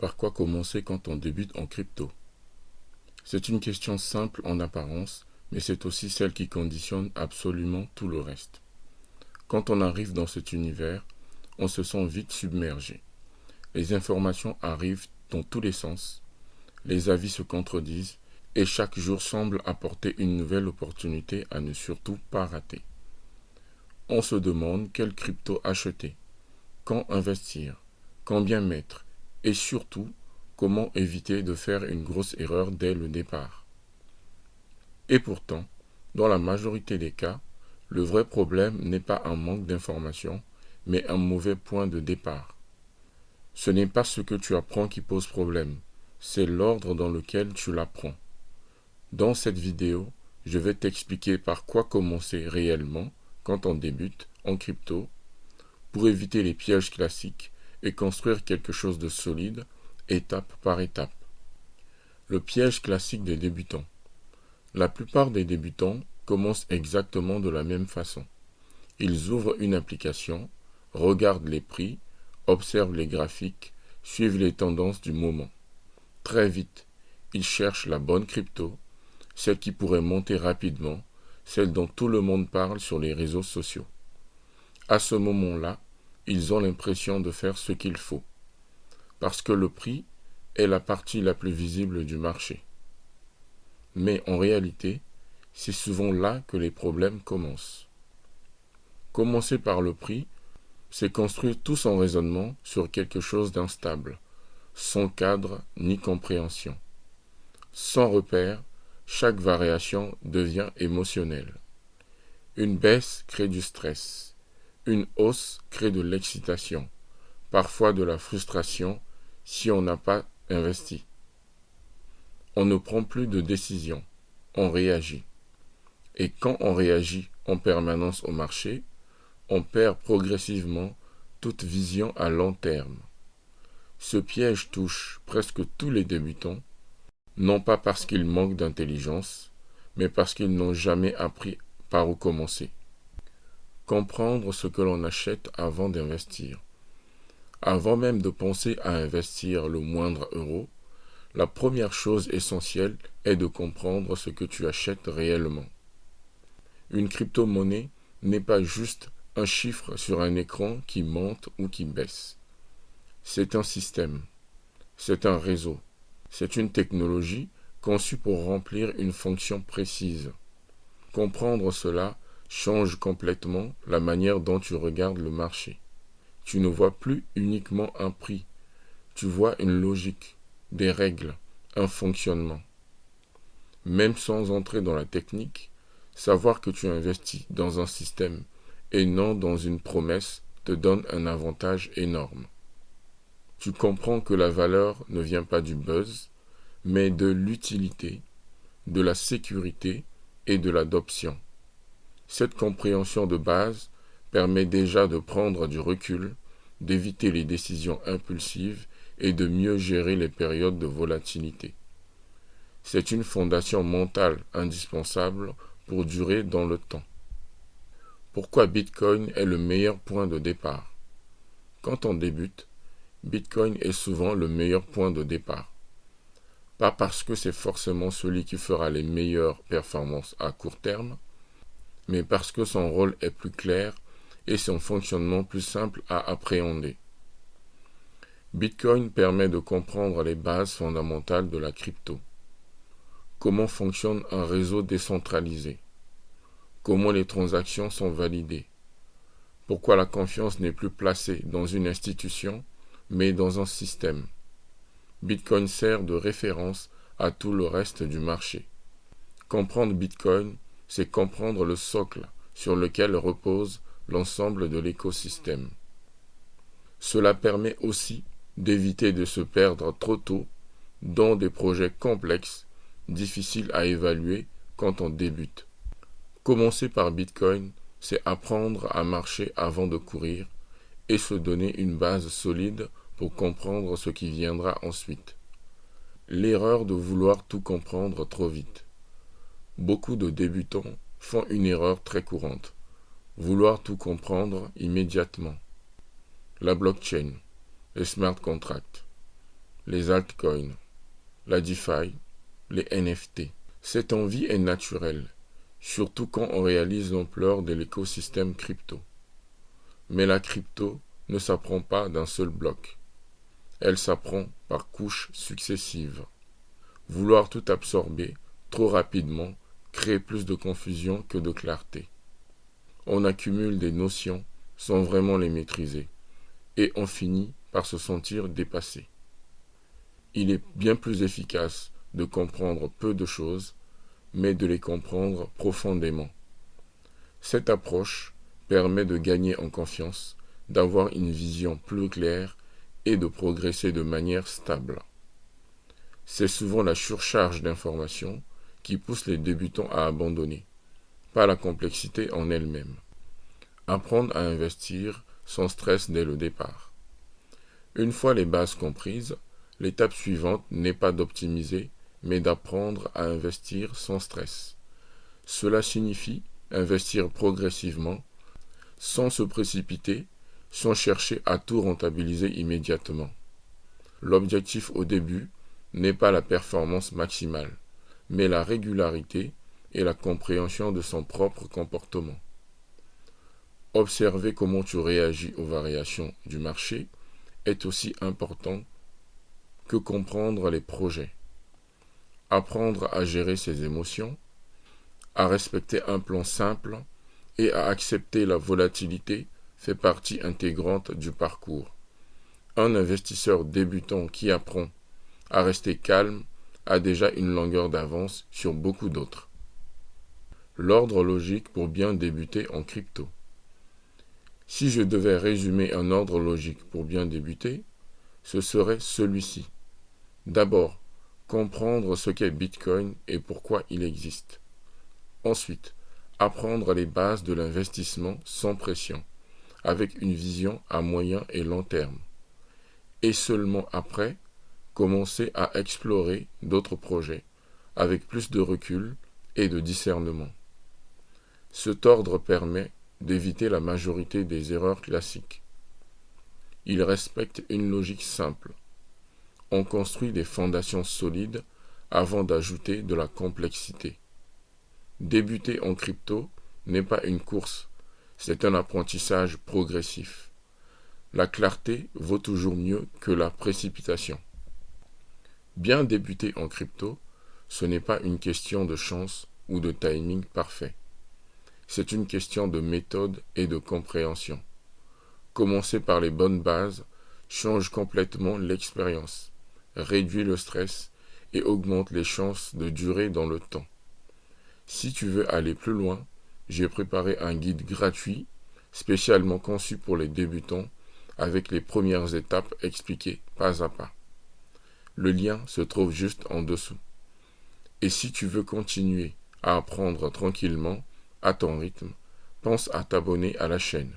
Par quoi commencer quand on débute en crypto? C'est une question simple en apparence, mais c'est aussi celle qui conditionne absolument tout le reste. Quand on arrive dans cet univers, on se sent vite submergé. Les informations arrivent dans tous les sens, les avis se contredisent, et chaque jour semble apporter une nouvelle opportunité à ne surtout pas rater. On se demande quelle crypto acheter, quand investir, combien mettre, et surtout, comment éviter de faire une grosse erreur dès le départ. Et pourtant, dans la majorité des cas, le vrai problème n'est pas un manque d'information, mais un mauvais point de départ. Ce n'est pas ce que tu apprends qui pose problème, c'est l'ordre dans lequel tu l'apprends. Dans cette vidéo, je vais t'expliquer par quoi commencer réellement quand on débute en crypto, pour éviter les pièges classiques et construire quelque chose de solide, étape par étape. Le piège classique des débutants. La plupart des débutants commencent exactement de la même façon. Ils ouvrent une application, regardent les prix, observent les graphiques, suivent les tendances du moment. Très vite, ils cherchent la bonne crypto, celle qui pourrait monter rapidement, celle dont tout le monde parle sur les réseaux sociaux. À ce moment-là, ils ont l'impression de faire ce qu'il faut, parce que le prix est la partie la plus visible du marché. Mais en réalité, c'est souvent là que les problèmes commencent. Commencer par le prix, c'est construire tout son raisonnement sur quelque chose d'instable, sans cadre ni compréhension. Sans repère, chaque variation devient émotionnelle. Une baisse crée du stress. Une hausse crée de l'excitation, parfois de la frustration si on n'a pas investi. On ne prend plus de décision, on réagit. Et quand on réagit en permanence au marché, on perd progressivement toute vision à long terme. Ce piège touche presque tous les débutants, non pas parce qu'ils manquent d'intelligence, mais parce qu'ils n'ont jamais appris par où commencer. Comprendre ce que l'on achète avant d'investir. Avant même de penser à investir le moindre euro, la première chose essentielle est de comprendre ce que tu achètes réellement. Une crypto-monnaie n'est pas juste un chiffre sur un écran qui monte ou qui baisse. C'est un système, c'est un réseau, c'est une technologie conçue pour remplir une fonction précise. Comprendre cela change complètement la manière dont tu regardes le marché. Tu ne vois plus uniquement un prix, tu vois une logique, des règles, un fonctionnement. Même sans entrer dans la technique, savoir que tu investis dans un système et non dans une promesse te donne un avantage énorme. Tu comprends que la valeur ne vient pas du buzz, mais de l'utilité, de la sécurité et de l'adoption. Cette compréhension de base permet déjà de prendre du recul, d'éviter les décisions impulsives et de mieux gérer les périodes de volatilité. C'est une fondation mentale indispensable pour durer dans le temps. Pourquoi Bitcoin est le meilleur point de départ? Quand on débute, Bitcoin est souvent le meilleur point de départ. Pas parce que c'est forcément celui qui fera les meilleures performances à court terme, mais parce que son rôle est plus clair et son fonctionnement plus simple à appréhender. Bitcoin permet de comprendre les bases fondamentales de la crypto. Comment fonctionne un réseau décentralisé? Comment les transactions sont validées? Pourquoi la confiance n'est plus placée dans une institution, mais dans un système? Bitcoin sert de référence à tout le reste du marché. Comprendre Bitcoin, c'est comprendre le socle sur lequel repose l'ensemble de l'écosystème. Cela permet aussi d'éviter de se perdre trop tôt dans des projets complexes, difficiles à évaluer quand on débute. Commencer par Bitcoin, c'est apprendre à marcher avant de courir et se donner une base solide pour comprendre ce qui viendra ensuite. L'erreur de vouloir tout comprendre trop vite. Beaucoup de débutants font une erreur très courante. Vouloir tout comprendre immédiatement. La blockchain, les smart contracts. les altcoins, la DeFi, les NFT. Cette envie est naturelle, surtout quand on réalise l'ampleur de l'écosystème crypto. Mais la crypto ne s'apprend pas d'un seul bloc. Elle s'apprend par couches successives. Vouloir tout absorber trop rapidement crée plus de confusion que de clarté. On accumule des notions sans vraiment les maîtriser, et on finit par se sentir dépassé. Il est bien plus efficace de comprendre peu de choses, mais de les comprendre profondément. Cette approche permet de gagner en confiance, d'avoir une vision plus claire et de progresser de manière stable. C'est souvent la surcharge d'informations qui pousse les débutants à abandonner, pas la complexité en elle-même. Apprendre à investir sans stress dès le départ. Une fois les bases comprises, l'étape suivante n'est pas d'optimiser, mais d'apprendre à investir sans stress. Cela signifie investir progressivement, sans se précipiter, sans chercher à tout rentabiliser immédiatement. L'objectif au début n'est pas la performance maximale, mais la régularité et la compréhension de son propre comportement. Observer comment tu réagis aux variations du marché est aussi important que comprendre les projets. Apprendre à gérer ses émotions, à respecter un plan simple et à accepter la volatilité fait partie intégrante du parcours. Un investisseur débutant qui apprend à rester calme a déjà une longueur d'avance sur beaucoup d'autres. L'ordre logique pour bien débuter en crypto. Si je devais résumer un ordre logique pour bien débuter, ce serait celui-ci. D'abord, comprendre ce qu'est Bitcoin et pourquoi il existe. Ensuite, apprendre les bases de l'investissement sans pression, avec une vision à moyen et long terme. Et seulement après, commencer à explorer d'autres projets, avec plus de recul et de discernement. Cet ordre permet d'éviter la majorité des erreurs classiques. Il respecte une logique simple. On construit des fondations solides avant d'ajouter de la complexité. Débuter en crypto n'est pas une course, c'est un apprentissage progressif. La clarté vaut toujours mieux que la précipitation. Bien débuter en crypto, ce n'est pas une question de chance ou de timing parfait. C'est une question de méthode et de compréhension. Commencer par les bonnes bases change complètement l'expérience, réduit le stress et augmente les chances de durer dans le temps. Si tu veux aller plus loin, j'ai préparé un guide gratuit spécialement conçu pour les débutants avec les premières étapes expliquées pas à pas. Le lien se trouve juste en dessous. Et si tu veux continuer à apprendre tranquillement, à ton rythme, pense à t'abonner à la chaîne.